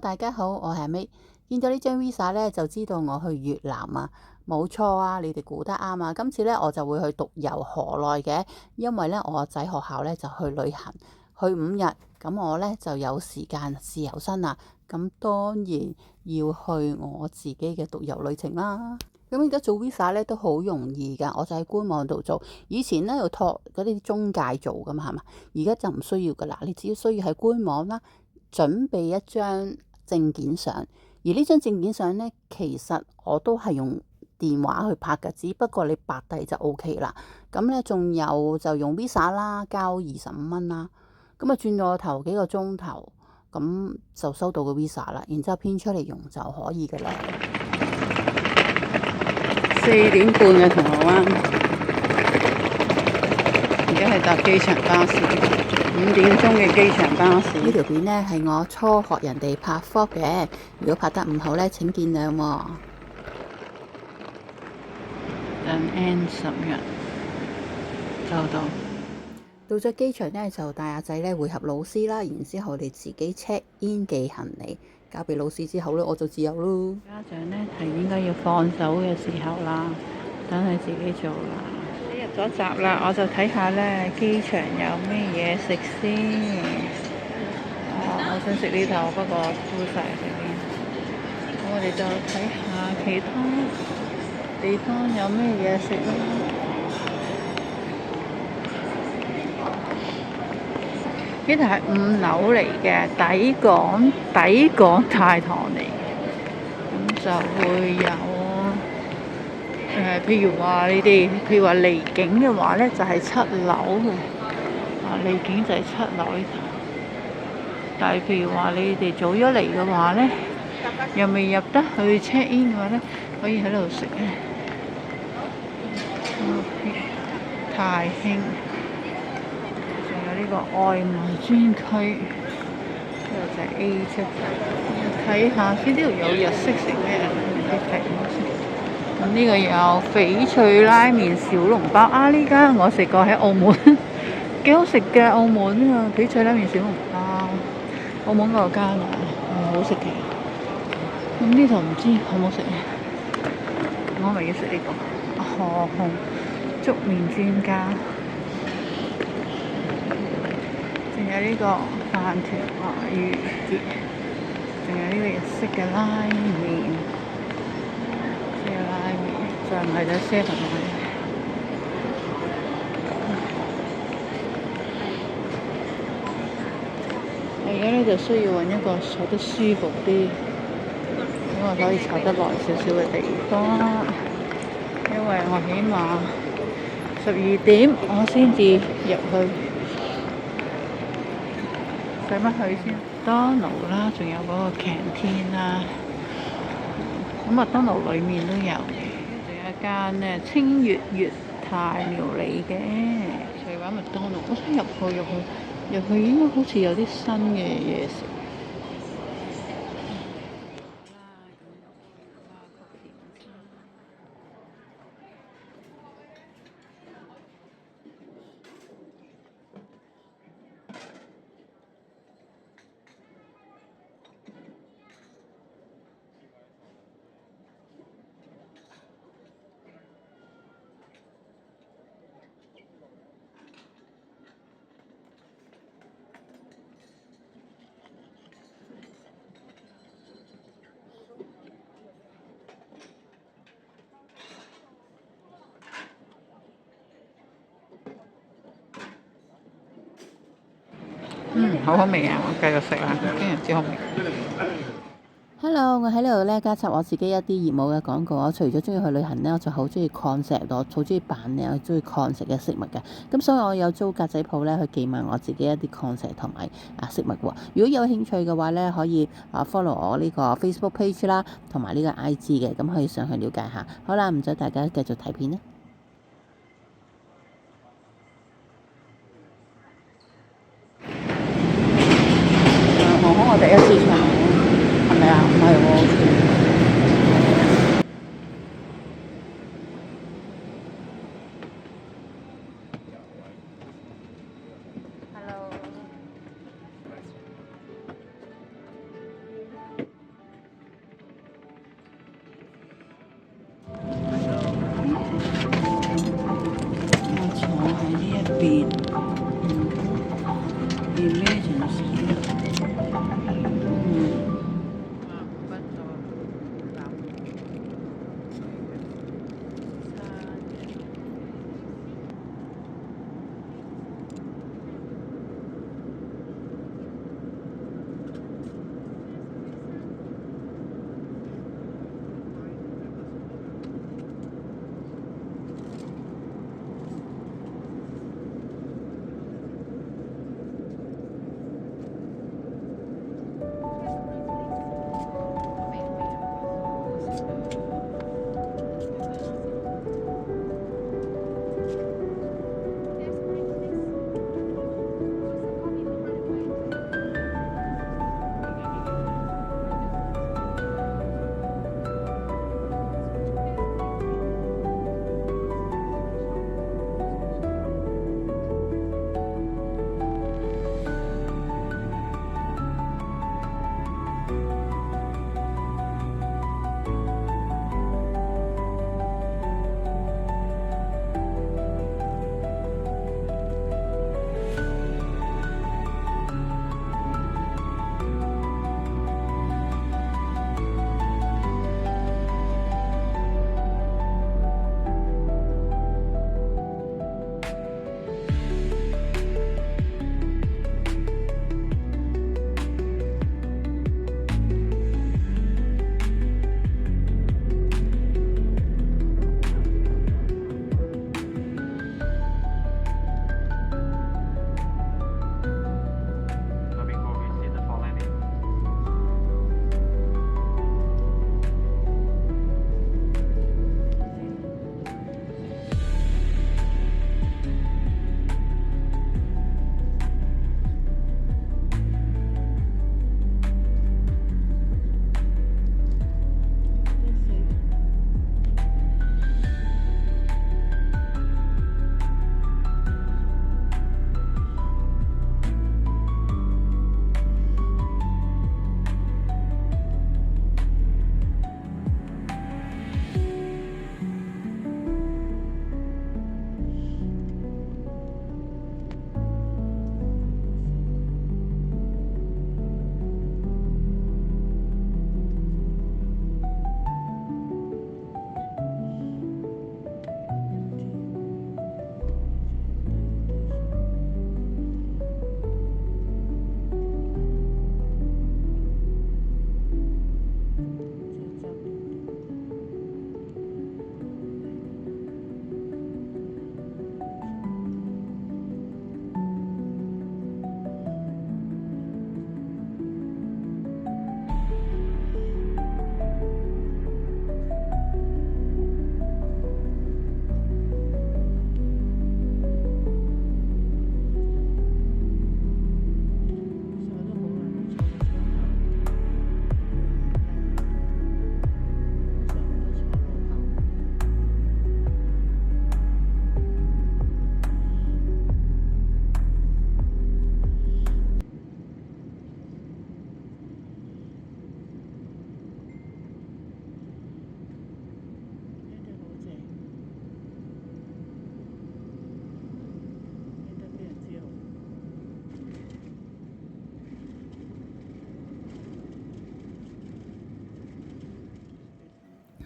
Hello，大家好，我係阿 May。見到呢張 Visa 咧，就知道我去越南啊，冇錯啊，你哋估得啱啊。今次咧我就會去獨遊河內嘅，因為咧我仔學校咧就去旅行，去5日，咁我咧就有時間自由身啦。咁當然要去我自己嘅獨遊旅程啦。咁而家做 Visa 咧都好容易㗎，我就喺官網度做。以前咧要託嗰啲中介做㗎嘛，係嘛？而家就唔需要㗎啦，你只要需要喺官網啦，準備一張證件相。而呢張證件相咧，其實我都係用電話去拍㗎，只不過你白底就 OK 啦。咁咧仲有就用 Visa 啦，交25蚊啦。咁啊轉咗頭幾個鐘頭，咁就收到個 Visa 啦，然之後編出嚟用就可以㗎啦。4點半嘅銅鑼灣，而家係搭機場巴士，5點鐘嘅機場巴士。呢條片呢係我初學人哋拍 vlog 嘅，如果拍得唔好呢，請見諒喎。等 N10日到咗機場呢，就帶阿仔呢會合老師啦，然之後我哋自己 check in 寄行李，交俾老師之後呢，我就自由咯。家長呢係應該要放手嘅時候啦，等佢自己做啦。入咗閘啦，我就睇下呢機場有咩嘢食先。我想食呢頭，不過都晒喺邊。咁我哋就睇下其他地方有咩嘢食啦。呢度係5樓嚟嘅，底港大堂嚟嘅，咁就會有譬如話你哋，譬如話離境嘅話咧，就係7樓離境就係7樓呢頭。但係譬如話你哋早咗嚟嘅話咧，又未入得去 check in 嘅話咧，可以喺度食咧。太興。呢個外賣專區，呢度就係 A7。睇下先，呢度有日式食咩？唔知睇唔識。咁呢個有翡翠拉麵小籠包啊！呢間我食過喺澳門，幾好食嘅。澳門啊，翡翠拉麵小籠包，澳門嗰間啊，好食嘅。咁呢度唔知好唔好食咧？我咪要食呢個河紅粥麵專家。仲有呢個飯團魚結，仲有呢個日式嘅拉麵，再唔係就7買。我而家咧就需要揾一個坐得舒服啲，咁我可以坐得耐少少嘅地方，因為我起碼12點我先至入去。使乜去先？麥當勞啦，仲有嗰個 canteen 啦。咁麥當勞裡面都有嘅，仲有一間咧清粵粵泰料理嘅。除咗麥當勞，我想入去應該好似有啲新嘅嘢食。好好味啊！我繼續食啦，非常之好味。Hello，我喺呢度咧加插我自己一啲業務嘅廣告。我除咗中意去旅行咧，我就好中意礦石，我好中意扮靚，我中意礦石嘅飾物嘅。咁所以我有租格仔鋪咧去寄賣我自己一啲礦石同埋飾物喎。如果有興趣嘅話咧，可以follow 我呢個 Facebook page 啦，同埋呢個 IG 嘅，咁可以上去了解下。好啦，唔阻大家繼續睇片啦。航空我第一次坐，係咪啊？唔係喎，好似。Hello。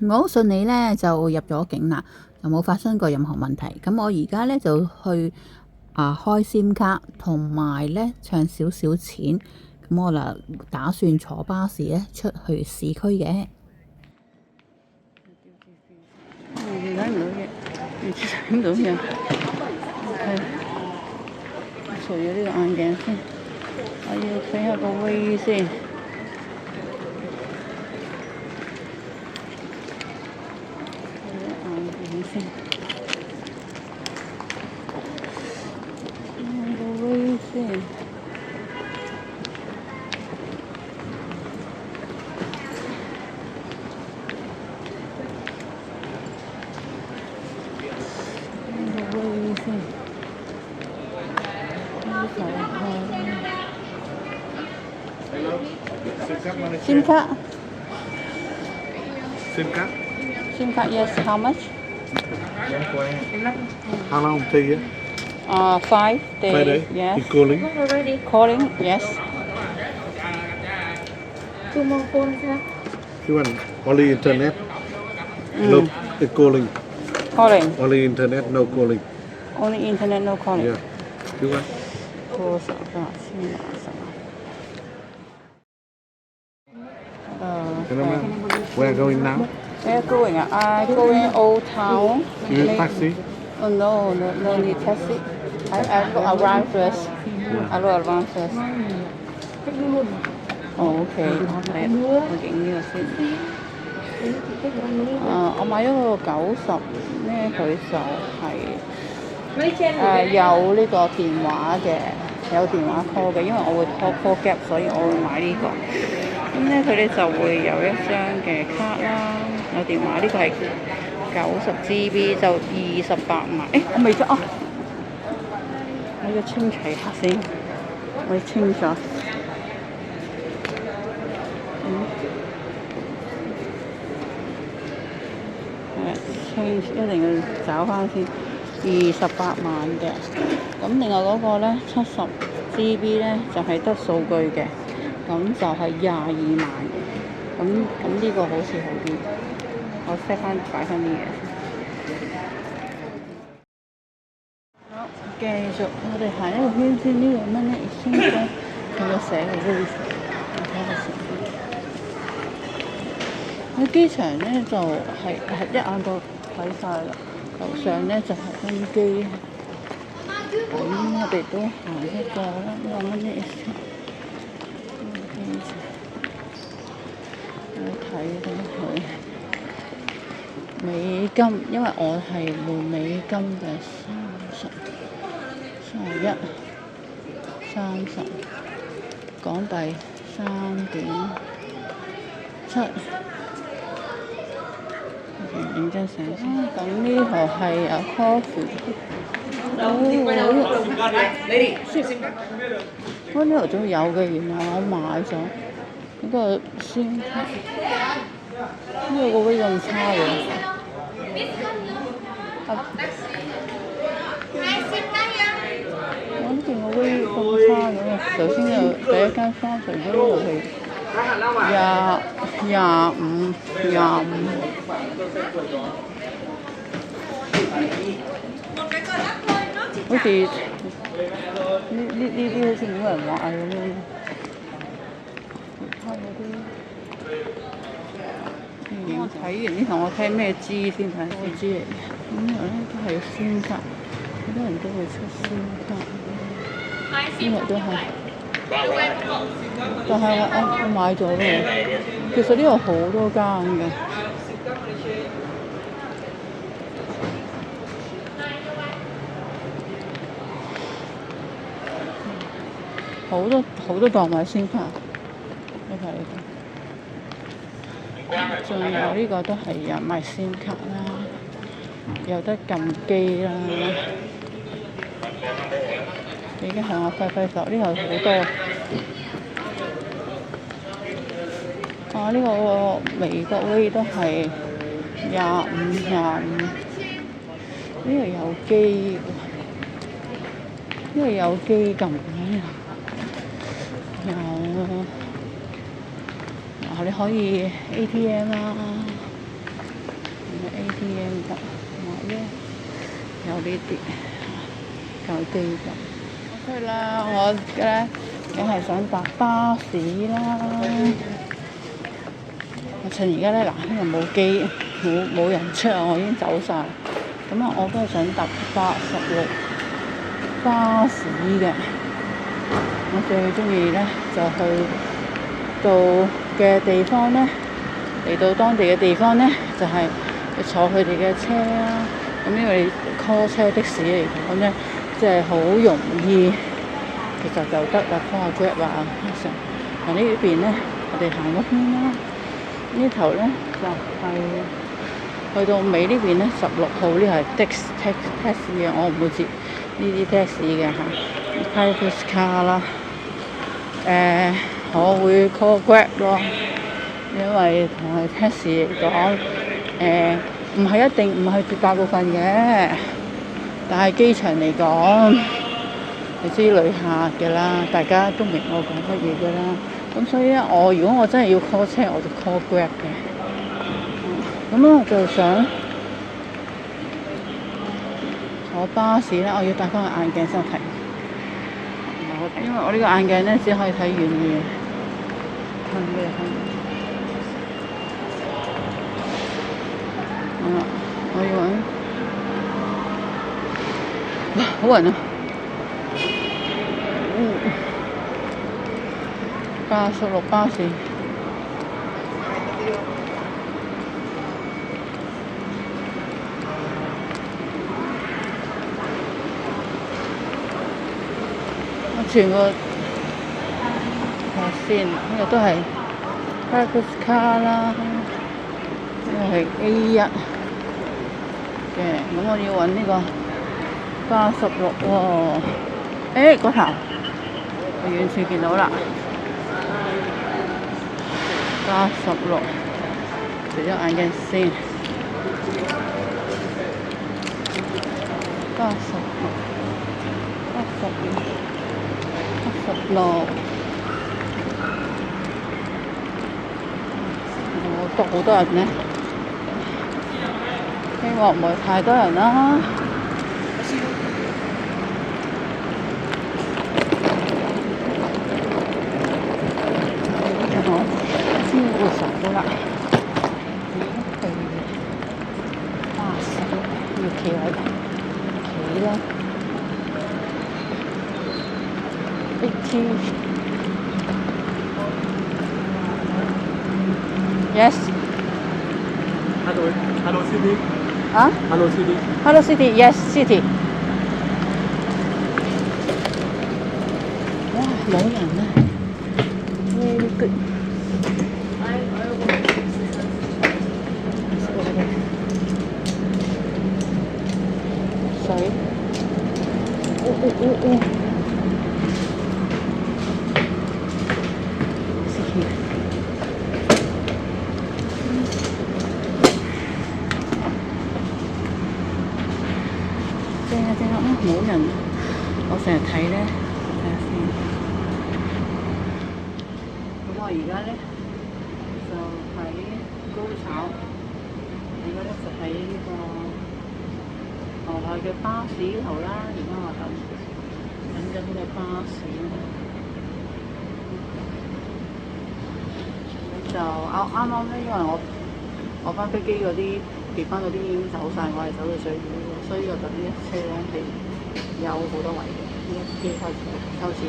我好順利咧就入咗境啦，就冇發生過任何問題。咁我而家咧就去開 SIM 卡，同埋咧唱少少錢。咁我就打算坐巴士咧出去市區嘅。睇唔到嘢，睇唔到嘢。係，除咗呢個眼鏡先，我要睇下個威先。個威先。SIM card. SIM card. SIM card, yes. How much? How long take it? 5 days. 5 days? Yes. You calling? Calling, yes. 2 more phones, sir. You want only internet? No calling. Calling. Only internet, no calling. Only internet, no calling. Yeah. You want? 多少个？先拿什么Can I know? Where going now? Where going? I going Old Town. You need taxi? Oh no, no need taxi. I go around first. I go around first. Oh, OK. 我影呢個先。我買咗個90咧，佢就係有呢個電話嘅，有電話 call 嘅，因為我會 call gap， 所以我會買呢個。咁咧佢哋就會有一張嘅卡啦，有電話，呢個係90 GB 就28萬。我未咗啊！我要清除下先，我要清咗。一定要找翻先，28萬嘅。咁另外嗰個咧70 GB 咧就係得數據嘅，咁就係22萬嘅。咁呢個好似好啲，我 set 翻擺翻啲嘢。好，繼續我哋行一個圈先，呢個乜咧？先生佢個寫嘅位置，我睇下先。喺機場咧就係一眼過睇晒啦，樓上咧就係登機，咁我哋都行一個啦，乜嘢先？我睇到佢美金，因為我係換美金嘅31、30港幣3.7。認真寫先。咁呢個係coffee。呢度都有嘅，原來我買咗嗰個先。呢個威咁差嘅。我呢件個威咁差嘅，頭先就第一間花水嗰度係25，好似呢啲好似冇人買咁樣。其他嗰啲，我睇完呢行我睇咩支先睇咩支嚟嘅。咁樣咧都係SIM卡，好多人都會出SIM卡，呢個都係。但係我買咗咯。其實呢度好多間嘅。好多檔買SIM卡，你睇呢個，仲有呢個都係有賣SIM卡啦，有得撳機啦。已經向我揮手，呢個好多。呢個美國威都係25，呢個有機，呢個有機撳有，你可以 ATM 啦， ATM 㗎，買咧有呢啲手機㗎。OK 啦，我咧梗係想搭巴士啦。我趁而家咧嗱，因為冇機冇人出，我已經走晒。咁啊，我都係想搭86巴士嘅。我最中意咧就去到嘅地方咧，嚟到當地嘅地方咧，就係、坐佢哋嘅車啦。咁因為 call 車的士嚟講咧，即係好容易，其實就得啦 call 下 Grab 啊，成。嗱呢邊咧，我哋行嗰邊啦。呢頭咧就係、去到尾呢邊咧，16號呢係 taxi 嘅，我唔會接呢啲 taxi 嘅嚇。Private car 啦，我會 call Grab 咯，因為同係 taxi 嚟講，唔係一定唔係絕大部分嘅，但係機場嚟講，你知旅客嘅啦，大家都明我講乜嘢嘅啦。咁所以咧，如果我真係要 call 車，我就 call Grab 嘅。咁咧我就想坐巴士咧，我要戴翻個眼鏡先睇。因為我呢個眼鏡咧只可以睇遠嘅。我要揾，哇，好暈啊！86巴士。全個線呢個都係 private car 啦，呢個係 A1嘅，咁我要揾呢個86喎。嗰頭我遠處見到啦，86，除咗眼鏡先，86，我都好多人呢，希望唔係太多人啦。招呼實咗啦，巴士要企喺度，企啦。Yes. Hello City. 啊 Hello City. Hello City. Yes, City. 哇，冇人啊 ！Very good. 水。正啊，冇人。我成日睇咧，睇下先。咁我而家咧就喺高炒，而家咧就喺呢個河內嘅巴士頭啦。而家我等緊呢個巴士。就啱咧，因為我班飛機嗰啲跌翻嗰啲已經走晒，我係走到最遠嘅，所以我等呢一車咧係有好多位嘅，呢一機開始收錢。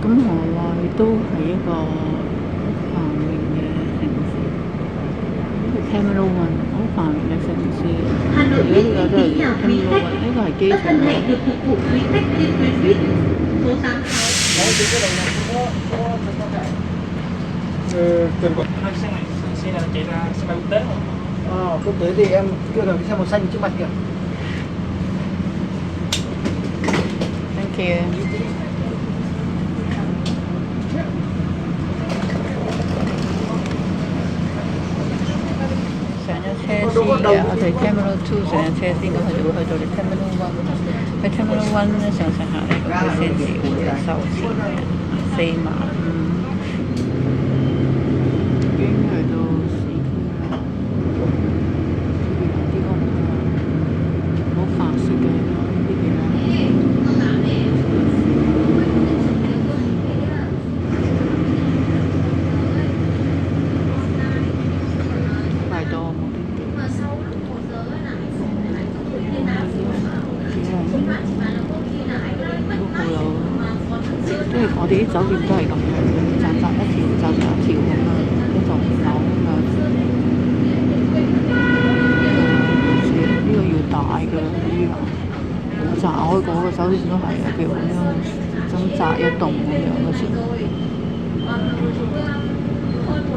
咁河內都係一個好繁榮嘅城市，呢個 Cameron One 好繁榮嘅城市。而家呢個都係 Cameron One，呢個係機場嚟。Hai xe này, xe là chạy ra sân bay quốc tế không? Quốc tế thì em kêu là cái xe màu xanh trước mặt kìa. Thank you。上咗車先嘅，我哋 Terminal 2上咗車先，咁佢就會去到你 Terminal 1。喺 Terminal 1咧上下咧，咁佢先至會收錢嘅，45000。已經去到市區啦，呢邊有啲屋啊，好繁盛嘅呢邊咧。太多冇啲地。都好有，即係我哋啲酒店都係咁樣嘅，窄窄一條就一條咁樣，一座樓咁樣。呢個要大㗎，呢個好窄。我嗰個酒店都係啊，譬如咁樣，咁窄一棟咁樣嘅時候，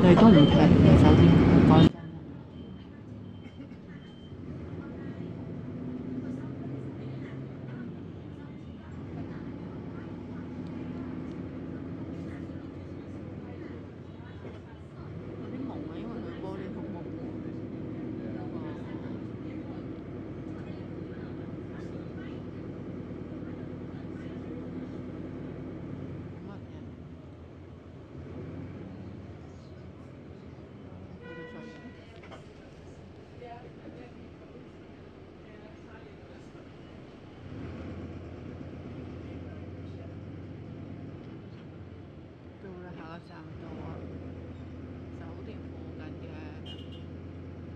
你都唔平嘅酒店，講真。下個站到啊，酒店附近嘅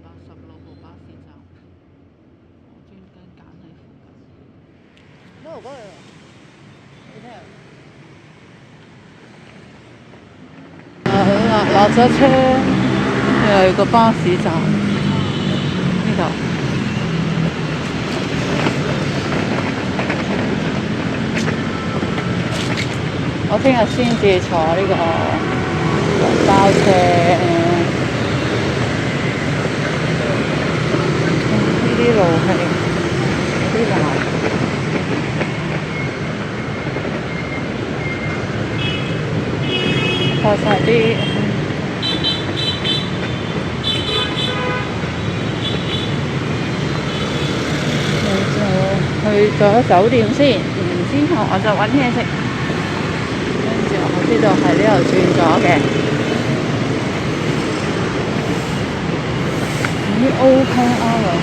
86號巴士站，我專登揀喺附近。嗰度，你聽。好啦，落咗車，又係個巴士站，呢度。我聽日先至坐呢個黃包車，呢啲路係有啲難，拍晒啲去咗酒店先，然之後我就揾嘢食。我知道係呢度轉咗嘅，啲 open hour，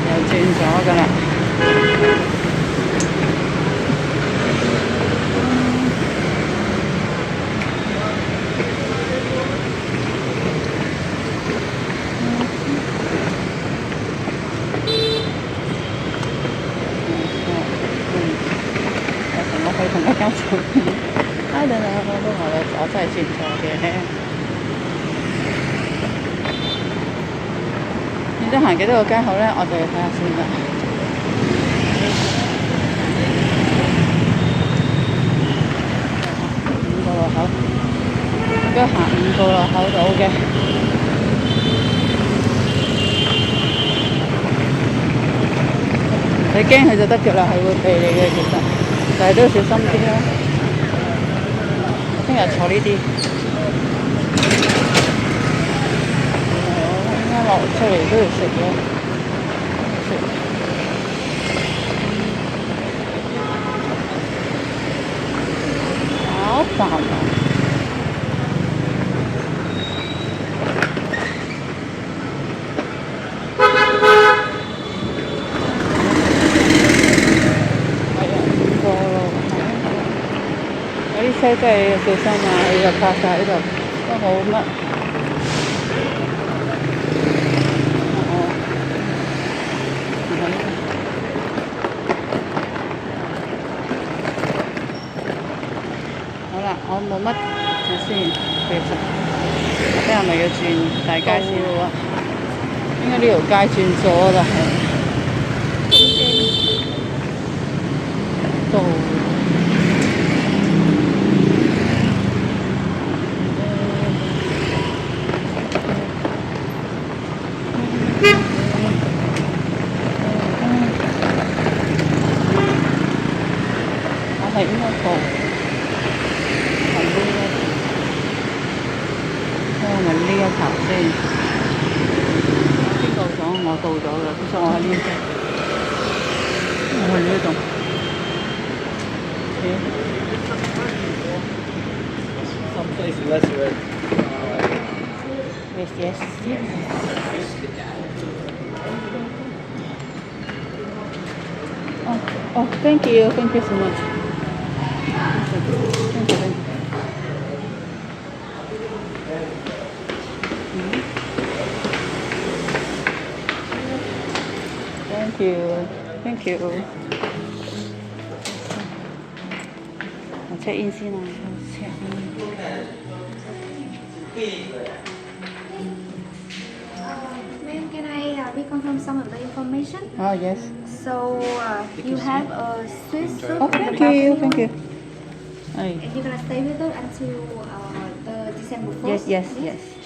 又轉咗㗎啦。同一間酒店，I don't know，我真係轉錯嘅。然之後行幾多個街口咧，我就要睇下先啦。5個路口，應該行5個路口到嘅。你驚佢就得㗎啦，係會避你嘅其實。但係都要小心啲啦。聽日坐呢啲，我啱啱落出嚟都要食嘢，好煩啊！車真係要小心啊！佢又泊晒喺度，都好乜。冇乜，睇先，其實睇下係咪要轉大街先喎？應該呢條街轉咗就係到。我係應該到係呢一睇下呢一頭先。邊到咗？我到咗啦，其實我喺呢度，我喺呢度。Some place less red. Yes, yes, yes. Oh, thank you so much. Thank you. Thank you. 我 check in 先啊，check Ma'am, can I reconfirm some of the information? Yes. So you have a Swiss suit. Oh, thank you. And you're gonna stay with us until the December 1st. Yes.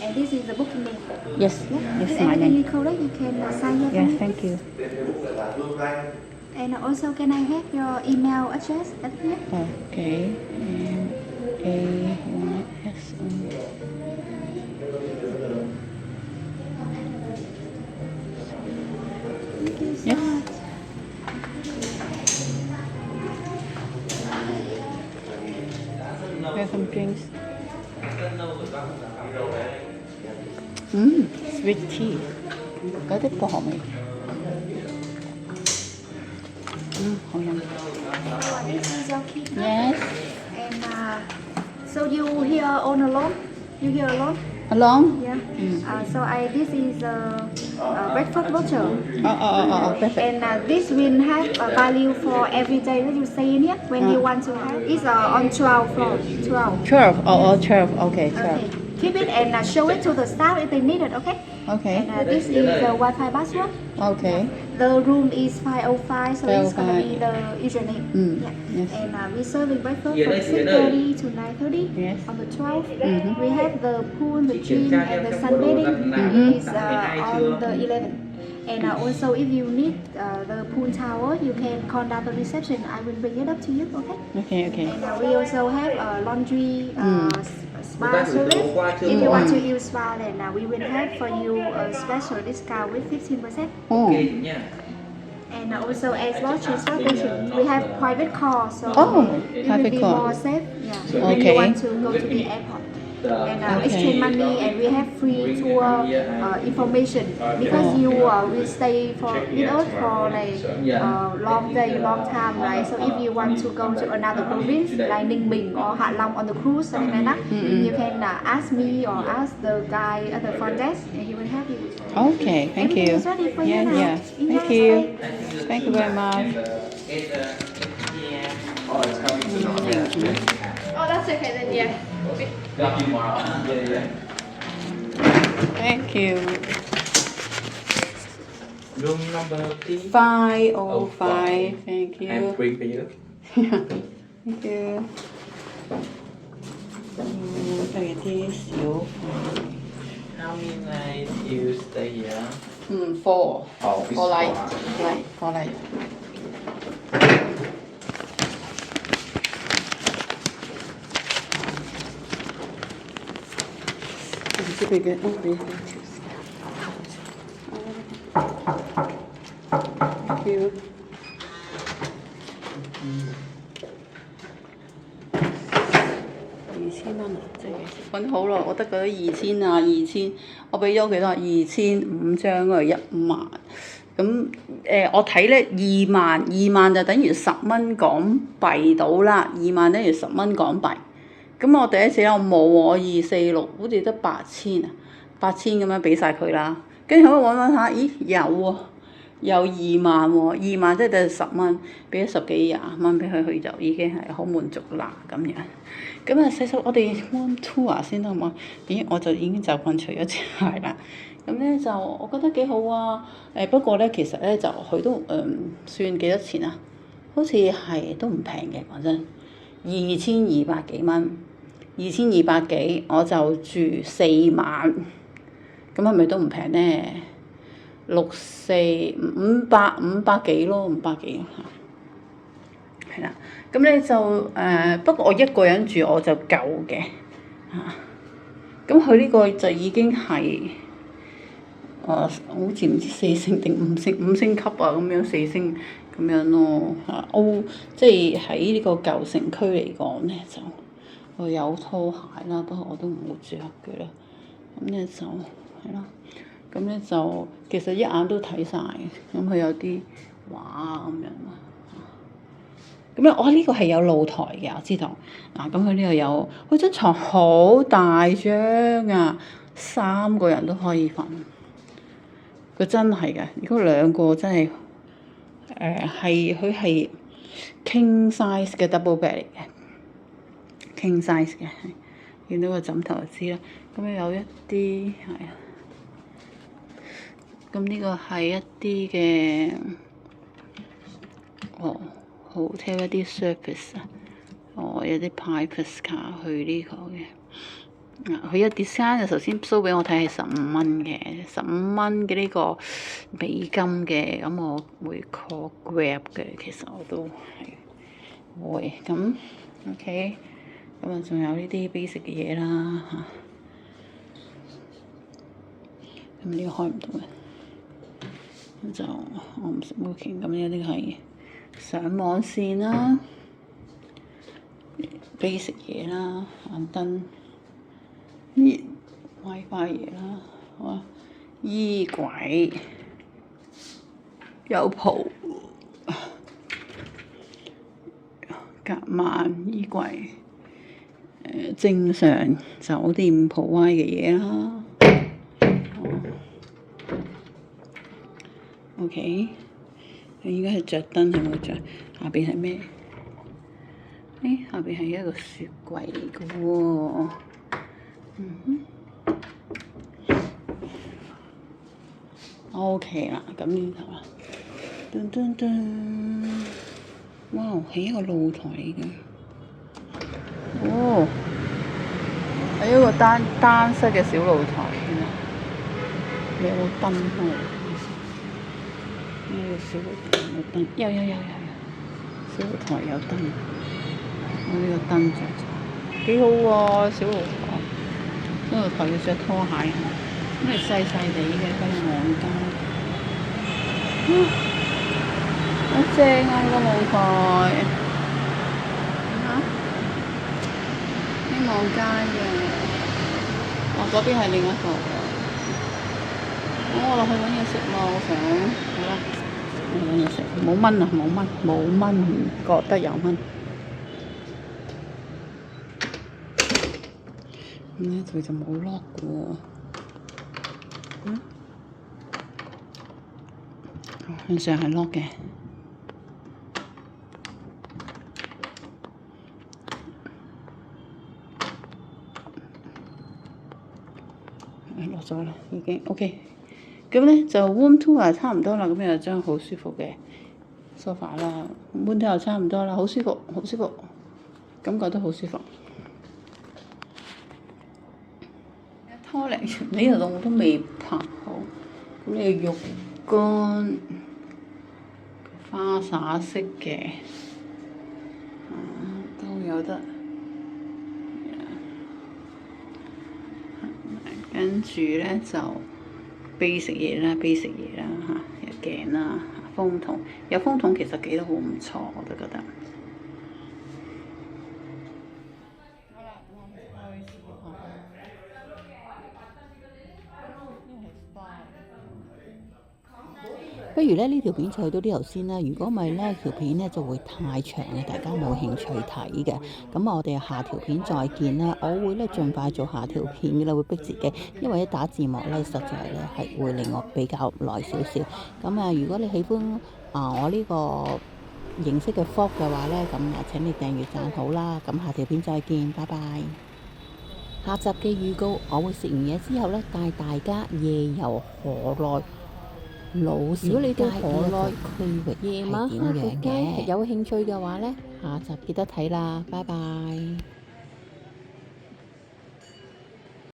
And this is the booking link. Yes, Is my everything name. you correct? You can sign here. for Yes, me. thank you. And also, can I have your email address at here? Okay. A-Y-S. Thank you so Yes. much. Have some drinks. Sweet tea. Có啲薄荷味。好飲。So this is your key. Yes. And so you here on alone? You here alone? Along? Yeah. So this is a breakfast voucher. Perfect. And this will have a value for every day that you stay in here when you want to have. It's on 12 floor. 12. 12. 12. Okay, 12. Okay. Keep it and show it to the staff if they need it, okay? Okay. And this is the Wi-Fi password. Okay. The room is 505, so it's gonna 505. be the username. Yeah. Yes. And we serving breakfast from 6:30 to 9:30 Yes. on the 12th. We have the pool, the gym, and the sunbathing is on the 11th. And also, if you need the pool tower, you can contact the reception. I will bring it up to you, okay? Okay. And we also have laundry, spa service. If you want to use spa, then we will have for you a special discount with 15%. Oh. And also as well transportation, we have private car, so it will private be car. more safe. Yeah. If Okay. you want to go to the airport. And exchange money, and we have free tour information because you will stay with us for like long day, long time, right? So if you want to go to another province like Ninh Bình or Hạ Long on the cruise, something like that, you can ask me or ask the guy at the front desk, and he will help you. Okay, thank Everything you. is ready for you Yeah, now. yeah. Enjoy Thank your you. stay. Thank you very much. Oh, that's okay then. Yeah. Thank you. Room number 505. Thank you. I'm free for you. Thank you. 對啲小 How many nights you stay here? 4 Oh, it's for light. four. For light.唔知佢嘅屋企係條線。Thank you. 2000蚊啊，即係揾好咯，我得嗰啲2000啊，2000，我俾咗幾多啊？2500張嗰度1萬。咁我睇咧2萬就等於10蚊港幣到啦，2萬等於10蚊港幣。咁我第一次咧我冇我246，好似得8000啊，8000咁樣俾晒佢啦。跟住我揾下，咦有喎，有2萬喎，2萬即係得10蚊，俾咗10幾20蚊俾佢就已經係好滿足啦咁樣。咁啊，洗手我哋 warm tour 先得好冇？咦，我就已經習慣除咗隻鞋啦。咁咧就我覺得幾好啊。不過咧其實咧就佢都算幾多錢啊？好似係都唔平嘅，講真，2200幾蚊，2200幾我就住4晚，咁係咪都唔平咧？500幾咯，500幾嚇，係啦。咁咧就不過我一個人住我就夠嘅嚇。咁佢呢個就已經係好似唔知4星定5星級啊咁樣，4星咁樣咯嚇。即係喺呢個舊城區嚟講咧，就我有拖鞋啦，不過我都唔會著嘅啦。咁咧就係咯。咁咧就其實一眼都睇晒，咁佢有啲畫咁樣咯。咁咧我呢個係有露台嘅，我知道。咁佢呢度有，佢張床好大張啊，3個人都可以瞓。佢真係嘅，如果2個真係佢係 king size 嘅 double bed 嚟嘅 ，king size 嘅，見到個枕頭就知啦。咁有一啲係啊。咁呢個係一啲嘅hotel 一啲 service 啊，有啲 pipes 卡去呢個嘅。佢一 discount 就頭先 show 俾我睇係15蚊嘅，15蚊嘅呢個美金嘅，咁我會 call Grab 嘅，其實我都係會咁 OK。咁啊，仲有呢啲 basic 嘅嘢啦嚇。咁呢個開唔到嘅。咁就我唔識 booking，咁有啲係上網線啦，basic 嘢啦，眼燈、WiFi 嘢啦，好啊，衣櫃有蒲，夾萬衣櫃，正常酒店鋪位嘅嘢啦。OK，佢應該係着燈係冇着，下邊係咩？下邊係一個雪櫃嚟嘅喎。OK 啦，咁呢頭啊，噔噔噔，哇，係一個露台嚟嘅。係一個單室嘅小露台添啊！你有冇燈啊？呢個小露台有燈，有，小露台有燈。我呢個燈着咗，幾好喎！小露台，小露台要着拖鞋，因為細細地嘅，跟住網間，好正啊！呢個露台，啲網間嘅，嗰邊係另一個。我落去揾嘢食咯，我想，好啦。揾嘢食，冇蚊啊！冇蚊，唔覺得有蚊。咁咧佢就冇 lock 嘅喎。向上係 lock 嘅。落咗啦，已經 OK。咁咧就 room tour 差唔多啦，咁有張好舒服嘅 sofa 啦，room tour 差唔多啦，好舒服，感覺都好舒服。拖嚟呢度我都未拍好，咁呢個浴缸花灑式嘅，都有得。跟住咧就basic 嘢啦嚇，有鏡啦，風筒，有風筒其實幾都好唔錯，我都覺得。好啦，我開始呢係 spa。不如咧呢條片就去到呢頭先啦。如果唔係呢條片呢就會太長嘅，大家冇興趣睇嘅。咁我哋下條片再見啦。我會咧盡快做下條片嘅啦，會逼自己，因為一打字幕咧實在咧係會令我比較耐少少。咁啊，如果你喜歡我呢個形式嘅 vlog 嘅話呢，咁請你訂閱讚好啦。咁下條片再見，拜拜。下集嘅預告，我會食完嘢之後呢，帶大家夜遊河內老城街。如果你對河內區域夜晚係點樣嘅有興趣嘅話呢，下集記得睇啦，拜拜。